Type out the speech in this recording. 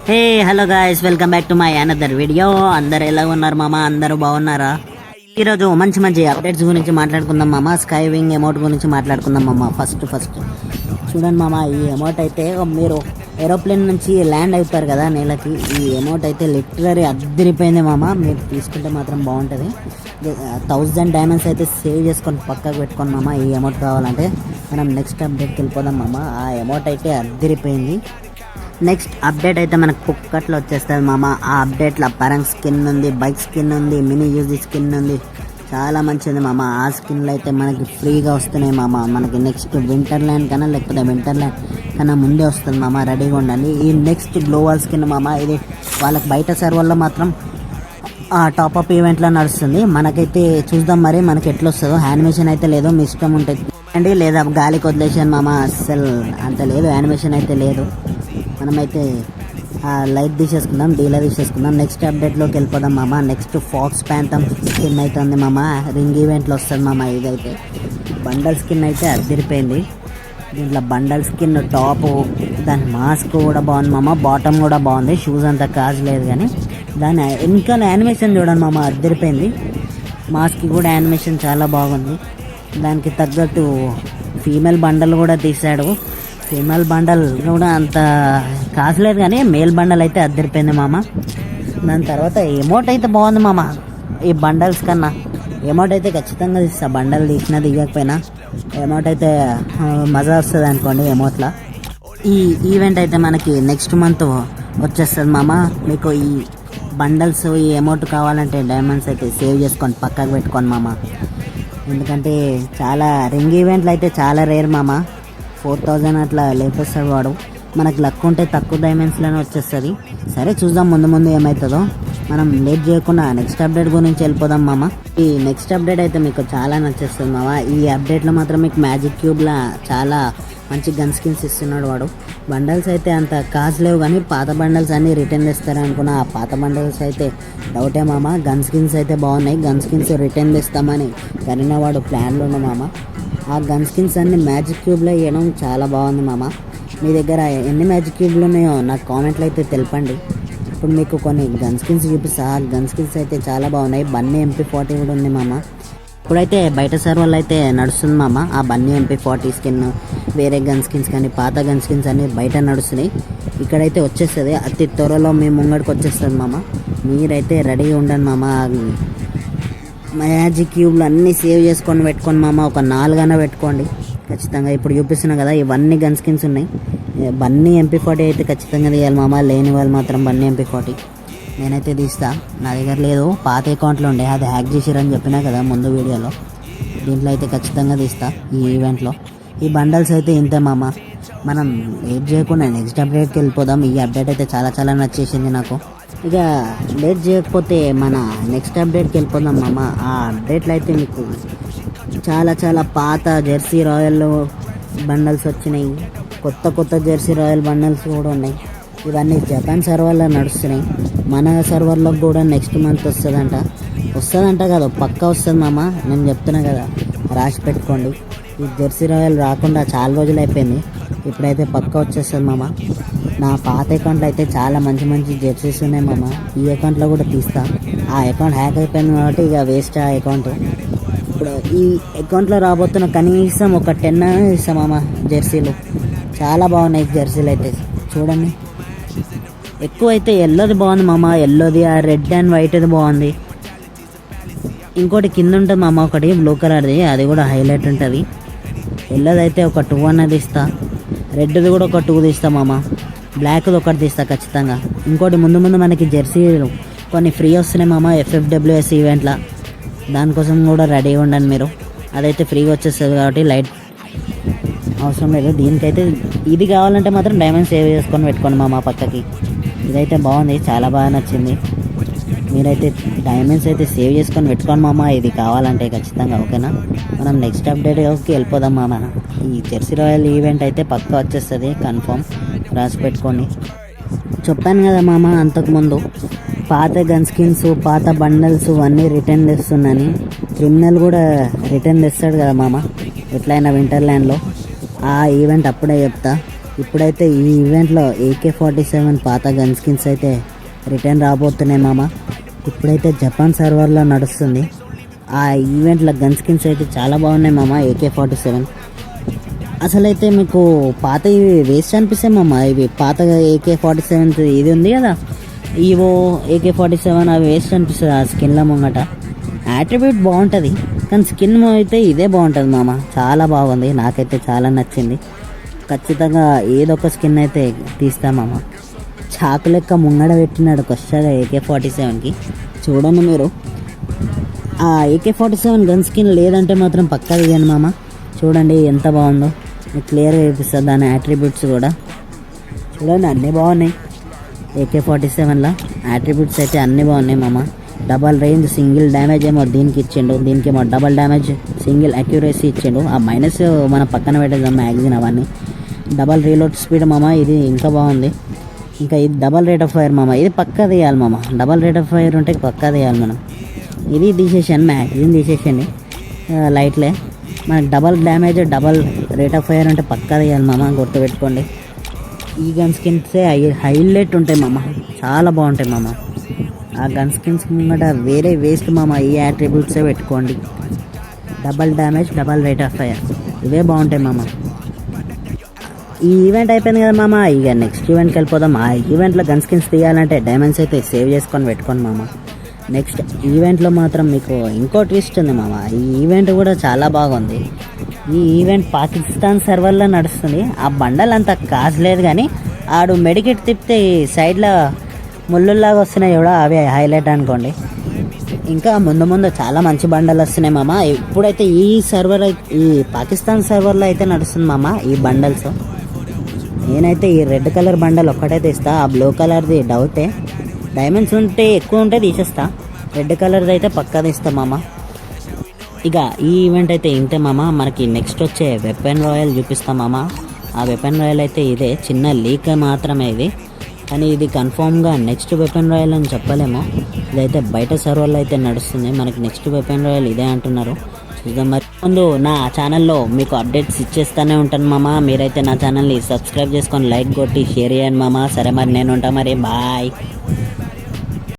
Hey hello guys, welcome back to my another video. అందరు ఎలా ఉన్నారు మామ? అందరూ బాగున్నారా? ఈరోజు మంచి మంచి అప్డేట్స్ గురించి మాట్లాడుకుందాం మామ. స్కై వింగ్ ఎమౌంట్ గురించి మాట్లాడుకుందాం మామ. ఫస్ట్ చూడండి మామ, ఈ అమౌంట్ అయితే మీరు ఏరోప్లేన్ నుంచి ల్యాండ్ అవుతారు కదా నేలకి, ఈ అమౌంట్ అయితే లిటరరీ అద్దరిపోయింది మామ. మీరు తీసుకుంటే మాత్రం బాగుంటుంది. 1000 డైమండ్స్ అయితే సేవ్ చేసుకొని పక్కకు పెట్టుకోండి మామ. ఈ అమౌంట్ కావాలంటే మనం నెక్స్ట్ అప్డేట్కి వెళ్ళిపోదాం మామ. ఆ అమౌంట్ అయితే అద్దరిపోయింది. నెక్స్ట్ అప్డేట్ అయితే మనకు కుక్కట్లో వచ్చేస్తుంది మామ. ఆ అప్డేట్లో పరంగ్ స్కిన్ ఉంది, బైక్ స్కిన్ ఉంది, మినీ యూజీ స్కిన్ ఉంది. చాలా మంచిది మామ. ఆ స్కిన్లు అయితే మనకి ఫ్రీగా వస్తున్నాయి మామ. మనకి నెక్స్ట్ వింటర్ ల్యాండ్ కన్నా లేకపోతే వింటర్ ల్యాండ్ కన్నా ముందే వస్తుంది మామ. రెడీగా ఉండండి. ఈ నెక్స్ట్ గ్లోవల్ స్కిన్ మామ, ఇది వాళ్ళకి బయట సర్వర్లో మాత్రం టాప్అప్ ఈవెంట్లో నడుస్తుంది. మనకైతే చూద్దాం మరి మనకి ఎట్లా వస్తుందో. యానిమేషన్ అయితే లేదు, మీ ఇష్టం ఉంటుంది అండి, లేదా గాలికి వదిలేసాను మామ. అస్సలు అంత లేదు, యానిమేషన్ అయితే లేదు. మనమైతే లైట్ తీసేసుకుందాం, డీలర్ తీసేసుకుందాం. నెక్స్ట్ అప్డేట్లోకి వెళ్ళిపోదాం మామ. నెక్స్ట్ ఫాక్స్ ప్యాంథమ్ స్కిన్ అయితే ఉంది మామ. రింగ్ ఈవెంట్లో వస్తుంది మామ. ఇదైతే బండల్ స్కిన్ అయితే అద్దరిపోయింది. దీంట్లో బండల్ స్కిన్ టాప్, దాని మాస్క్ కూడా బాగుంది మామ. బాటమ్ కూడా బాగుంది. షూస్ అంతా కాజలేదు కానీ దాని ఇంకా యానిమేషన్ చూడండి మామ, అద్దరిపోయింది. మాస్క్ కూడా యానిమేషన్ చాలా బాగుంది. దానికి తగ్గట్టు ఫీమేల్ బండల్ కూడా తీశాడు. ఫీమేల్ బండల్ కూడా అంత కాసలేదు కానీ మేల్ బండల్ అయితే అద్దరిపోయింది మామ. దాని తర్వాత ఎమౌంట్ అయితే బాగుంది మామ. ఈ బండల్స్ కన్నా ఎమౌంట్ అయితే ఖచ్చితంగా తీస్తా. బండల్ తీసినా దిగకపోయినా ఎమౌంట్ అయితే మజా వస్తుంది అనుకోండి ఎమౌంట్లో. ఈ ఈవెంట్ అయితే మనకి నెక్స్ట్ మంత్ వచ్చేస్తుంది మామ. మీకు ఈ బండల్స్, ఈ అమౌంట్ కావాలంటే డైమండ్స్ అయితే సేవ్ చేసుకొని పక్కకు పెట్టుకోండి మామ. ఎందుకంటే చాలా రింగ్ ఈవెంట్లు అయితే చాలా రేర్ మామ. 4000 అట్లా లేపేస్తాడు వాడు. మనకు లక్ ఉంటే తక్కువ డైమండ్స్లోనే వచ్చేస్తుంది. సరే చూద్దాం ముందు ముందు ఏమవుతుందో. మనం లేట్ చేయకుండా నెక్స్ట్ అప్డేట్ గురించి వెళ్ళిపోదాం మామ. ఈ నెక్స్ట్ అప్డేట్ అయితే మీకు చాలా నచ్చేస్తుంది మామ. ఈ అప్డేట్లో మాత్రం మీకు మ్యాజిక్ క్యూబ్లా చాలా మంచి గన్ స్కిన్స్ ఇస్తున్నాడు వాడు. బండల్స్ అయితే అంత కాస్ట్ లేవు కానీ పాత బండల్స్ అన్నీ రిటర్న్ తెస్తారు అనుకున్న. ఆ పాత బండల్స్ అయితే డౌటే మామ. గన్ స్కిన్స్ అయితే బాగున్నాయి. గన్ స్కిన్స్ రిటర్న్ తెస్తామని కరీనా వాడు ప్లాన్లో ఉన్న మామ. ఆ గన్ స్కిన్స్ అన్ని మ్యాజిక్ క్యూబ్లో వేయడం చాలా బాగుంది మామ. మీ దగ్గర ఎన్ని మ్యాజిక్ క్యూబ్లు ఉన్నాయో నాకు కామెంట్లో అయితే తెలపండి. ఇప్పుడు మీకు కొన్ని గన్ స్కిన్స్ చూపిస్తా. ఆ గన్ స్కిన్స్ అయితే చాలా బాగున్నాయి. బన్నీ MP40 కూడా ఉంది మామ. ఇప్పుడైతే బయట సర్వర్లు అయితే నడుస్తుంది మామ. ఆ బన్నీ MP40 స్కిన్, వేరే గన్ స్కిన్స్ కానీ పాత గన్ స్కిన్స్ అన్నీ బయట నడుస్తున్నాయి. ఇక్కడైతే వచ్చేస్తుంది అతి త్వరలో మీ ముంగడికి వచ్చేస్తుంది మామ. మీరైతే రెడీగా ఉండండి మామ. మ్యాజిక్ క్యూబ్లు అన్నీ సేవ్ చేసుకొని పెట్టుకోండి మామ. ఒక 4 అన్నా పెట్టుకోండి ఖచ్చితంగా. ఇప్పుడు చూపిస్తున్నా కదా, ఇవన్నీ గన్ స్కిన్స్ ఉన్నాయి. బన్నీ MP40 అయితే ఖచ్చితంగా తీయాలి మామ. లేని వాళ్ళు మాత్రం బన్నీ MP40 నేనైతే తీస్తా. నా దగ్గర లేదు, పాత అకౌంట్లో ఉండే, అది హ్యాక్ చేసిరని చెప్పినా కదా ముందు వీడియోలో. దీంట్లో అయితే ఖచ్చితంగా తీస్తా ఈ ఈవెంట్లో. ఈ బండల్స్ అయితే ఇంతే మామ. మనం లేట్ చేయకుండా నెక్స్ట్ అప్డేట్కి వెళ్ళిపోదాం. ఈ అప్డేట్ అయితే చాలా చాలా నచ్చేసింది నాకు. ఇక లేట్ చేయకపోతే మన నెక్స్ట్ అప్డేట్కి వెళ్ళిపోదాం మామ. ఆ అప్డేట్లో అయితే మీకు చాలా చాలా పాత జెర్సీ రాయల్ బండల్స్ వచ్చినాయి. కొత్త జెర్సీ రాయల్ బండల్స్ కూడా ఉన్నాయి. ఇవన్నీ జపాన్ సర్వర్లో నడుస్తున్నాయి. మన సర్వర్లో కూడా నెక్స్ట్ మంత్ వస్తుందంట కదా, పక్కా వస్తుంది మామ. నేను చెప్తున్నా కదా, రాసి పెట్టుకోండి. ఈ జెర్సీ రాయల్ రాకుండా చాలా రోజులు అయిపోయింది. ఇప్పుడైతే పక్కా వచ్చేస్తుంది మామ. నా పాత అకౌంట్లో అయితే చాలా మంచి మంచి జెర్సీస్ ఉన్నాయి మామ. ఈ అకౌంట్లో కూడా తీస్తా. ఆ అకౌంట్ హ్యాక్ అయిపోయింది కాబట్టి ఇక వేస్ట్ ఆ అకౌంట్. ఇప్పుడు ఈ అకౌంట్లో రాబోతున్న కనీసం ఒక 10 ఇస్తాం మామ. జెర్సీలు చాలా బాగున్నాయి. జెర్సీలు అయితే చూడండి. ఎక్కువ అయితే ఎల్లోది బాగుంది మామ. ఎల్లోది, ఆ రెడ్ అండ్ వైట్ది బాగుంది. ఇంకోటి కింద ఉంటుంది మామ, ఒకటి బ్లూ కలర్ది, అది కూడా హైలైట్ ఉంటుంది. ఎల్లోది అయితే ఒక 2 అన్నది ఇస్తా. రెడ్ది కూడా ఒక 2 తీస్తా మామ. బ్లాక్ది ఒకటి తీస్తా ఖచ్చితంగా. ఇంకోటి ముందు మనకి జెర్సీలు కొన్ని ఫ్రీ వస్తున్నాయి మామ FFWS ఈవెంట్లో. దానికోసం కూడా రెడీ ఉండండి మీరు. అదైతే ఫ్రీగా వచ్చేస్తుంది కాబట్టి లైట్ అవసరం లేదు. దీనికైతే ఇది కావాలంటే మాత్రం డైమండ్ సేవ్ చేసుకొని పెట్టుకోండి మామ పక్కకి. ఇదైతే బాగుంది, చాలా బాగా నచ్చింది. మీరైతే డైమండ్స్ అయితే సేవ్ చేసుకొని పెట్టుకోండి మామ, ఇది కావాలంటే ఖచ్చితంగా. ఓకేనా, మనం నెక్స్ట్ అప్డేట్కి వెళ్ళిపోదాం మామ. ఈ జెర్సీ రాయల్ ఈవెంట్ అయితే పక్కా వచ్చేస్తుంది కన్ఫర్మ్, రాసి పెట్టుకోండి. చెప్పాను కదా మామ అంతకుముందు, పాత గన్ స్కిన్స్, పాత బండల్స్ అన్నీ రిటర్న్ తెస్తున్నాని. క్రిమినల్ కూడా రిటర్న్ తెస్తాడు కదా మామ ఎట్లయినా వింటర్ ల్యాండ్లో. ఆ ఈవెంట్ అప్పుడే చెప్తా. ఇప్పుడైతే ఈ ఈవెంట్లో AK-47 పాత గన్ స్కిన్స్ అయితే రిటర్న్ రాబోతున్నాయి మామ. ఇప్పుడైతే జపాన్ సర్వర్లో నడుస్తుంది. ఆ ఈవెంట్లో గన్ స్కిన్స్ అయితే చాలా బాగున్నాయి మామ. AK-47 అసలైతే మీకు పాత ఇవి వేస్ట్ అనిపిస్తాయి మామ. ఇవి పాతగా AK-47 ఇది ఉంది కదా, ఈవో AK-47 అవి వేస్ట్ అనిపిస్తుంది ఆ స్కిన్ల ముంగట. యాట్రిబ్యూట్ బాగుంటుంది కానీ స్కిన్ అయితే ఇదే బాగుంటుంది మామ. చాలా బాగుంది, నాకైతే చాలా నచ్చింది. ఖచ్చితంగా ఏదో ఒక స్కిన్ అయితే తీస్తామామ. చాకు లెక్క ముంగడ పెట్టినాడు కొత్తగా AK-47కి. చూడండి మీరు, ఆ AK-47 గన్ స్కిన్ లేదంటే మాత్రం పక్కా దిగాను మామ. చూడండి ఎంత బాగుందో, మీకు క్లియర్గా చూపిస్తుంది దాని యాట్రిబ్యూట్స్ కూడా. చూడండి అన్నీ బాగున్నాయి. AK-47లో యాట్రిబ్యూట్స్ అయితే అన్నీ బాగున్నాయి మామ. డబల్ రేంజ్ సింగిల్ డ్యామేజ్ ఏమో దీనికి ఇచ్చిండు, దీనికేమో డబల్ డ్యామేజ్ సింగిల్ అక్యురసీ ఇచ్చిండు. ఆ మైనస్ మన పక్కన పెట్టేద్దాం మ్యాగజైన్ అవన్నీ. డబల్ రీలోడ్ స్పీడ్ మామ, ఇది ఇంకా బాగుంది. ఇంకా ఇది డబల్ రేట్ ఆఫ్ ఫైర్ మామ, ఇది పక్కా తీయాలి మామ. డబల్ రేట్ ఆఫ్ ఫైర్ ఉంటే పక్కా తీయాలి మనం. ఇది తీసేసాను, మ్యాగజైన్ తీసేసండి, లైట్లే. మనకు double damage double rate of fire ఉంటే పక్కా తీయాలి మామ, గుర్తుపెట్టుకోండి. ఈ గన్ స్కిన్సే హైలైట్ ఉంటాయి మామ, చాలా బాగుంటాయి మామ. ఆ గన్ స్కిన్స్ ముంగట వేరే వేస్ట్ మామ, ఈ యాట్రిబ్యూట్సే పెట్టుకోండి. Double damage double rate of fire ఇవే బాగుంటాయి మామ. ఈ ఈవెంట్ అయిపోయింది కదా మామ, ఇక నెక్స్ట్ ఈవెంట్కి వెళ్ళిపోదాం. ఆ ఈవెంట్లో గన్ స్కిన్స్ తీయాలంటే డైమండ్స్ అయితే సేవ్ చేసుకొని పెట్టుకోండి మామ. నెక్స్ట్ ఈవెంట్లో మాత్రం మీకు ఇంకో ట్విస్ట్ ఉంది మామ. ఈ ఈవెంట్ కూడా చాలా బాగుంది. ఈ ఈవెంట్ పాకిస్తాన్ సర్వర్లో నడుస్తుంది. ఆ బండల్ అంత కాస్ట్లేదు కానీ ఆడు మెడికెట్ తిప్పితే ఈ సైడ్లో ముళ్ళులాగా వస్తున్నాయి కూడా, అవే హైలైట్ అనుకోండి. ఇంకా ముందు ముందు చాలా మంచి బండలు వస్తున్నాయి మామ. ఇప్పుడైతే ఈ సర్వర్ ఈ పాకిస్తాన్ సర్వర్లో అయితే నడుస్తుంది మామ ఈ బండల్స్. నేనైతే ఈ రెడ్ కలర్ బండల్ ఒక్కటైతే ఇస్తా, ఆ బ్లూ కలర్ది డౌటే. డైమండ్స్ ఉంటే ఎక్కువ ఉంటే తీసేస్తా, రెడ్ కలర్ది అయితే పక్కాది ఇస్తా మామ. ఇక ఈ ఈవెంట్ అయితే ఇంతే మామ. మనకి నెక్స్ట్ వచ్చే వెపన్ రాయల్ చూపిస్తాం మామ. ఆ వెపన్ రాయల్ అయితే ఇదే, చిన్న లీక్ మాత్రమే ఇది, కానీ ఇది కన్ఫామ్గా నెక్స్ట్ వెపన్ రాయల్ అని చెప్పలేము. ఇదైతే బయట సర్వర్లో అయితే నడుస్తుంది. మనకి నెక్స్ట్ వెపన్ రాయల్ ఇదే అంటున్నారు, చూద్దాం. మరి ముందు నా ఛానల్లో మీకు అప్డేట్స్ ఇచ్చేస్తూనే ఉంటాను మామ. మీరైతే నా ఛానల్ని సబ్స్క్రైబ్ చేసుకొని లైక్ కొట్టి షేర్ చేయండి మామ. సరే మరి నేను ఉంటా మరి, బాయ్.